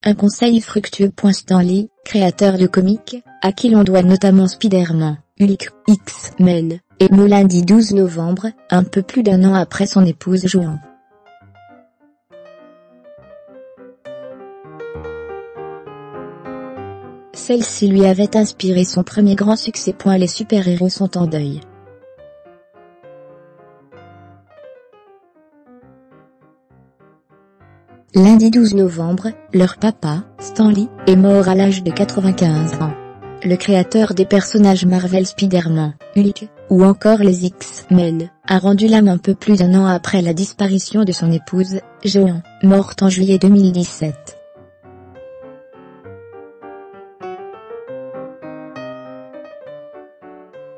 Un conseil fructueux. Stan Lee, créateur de comics, à qui l'on doit notamment Spider-Man, Hulk, X-Men, est mort lundi 12 novembre, un peu plus d'un an après son épouse Joan. Celle-ci lui avait inspiré son premier grand succès. Les super-héros sont en deuil. Lundi 12 novembre, leur papa, Stan Lee, est mort à l'âge de 95 ans. Le créateur des personnages Marvel Spider-Man, Hulk, ou encore les X-Men, a rendu l'âme un peu plus d'un an après la disparition de son épouse, Joan, morte en juillet 2017.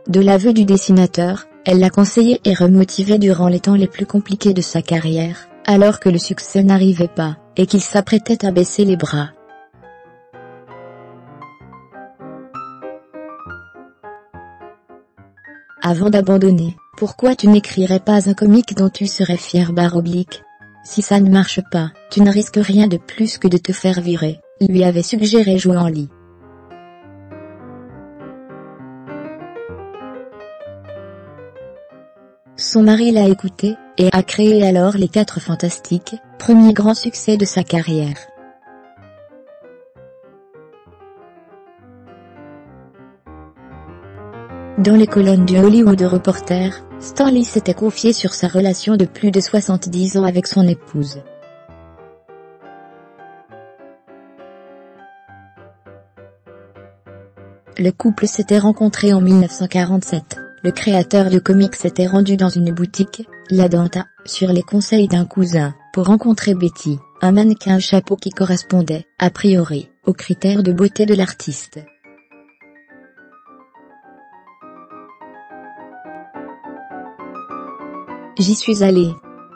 De l'aveu du dessinateur, elle l'a conseillé et remotivé durant les temps les plus compliqués de sa carrière, alors que le succès n'arrivait pas, et qu'il s'apprêtait à baisser les bras. Avant d'abandonner, pourquoi tu n'écrirais pas un comic dont tu serais fier ? Si ça ne marche pas, tu ne risques rien de plus que de te faire virer, lui avait suggéré Joan Lee. Son mari l'a écouté, et a créé alors Les 4 Fantastiques, premier grand succès de sa carrière. Dans les colonnes du Hollywood Reporter, Stan Lee s'était confié sur sa relation de plus de 70 ans avec son épouse. Le couple s'était rencontré en 1947. Le créateur de comics s'était rendu dans une boutique, la Danta, sur les conseils d'un cousin, pour rencontrer Betty, un mannequin chapeau qui correspondait, a priori, aux critères de beauté de l'artiste. J'y suis allé.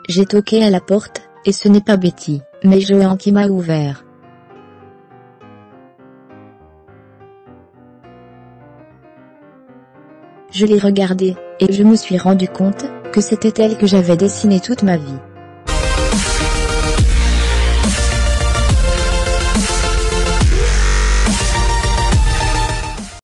J'ai toqué à la porte, et ce n'est pas Betty, mais Joan qui m'a ouvert. Je l'ai regardée, et je me suis rendu compte que c'était elle que j'avais dessinée toute ma vie.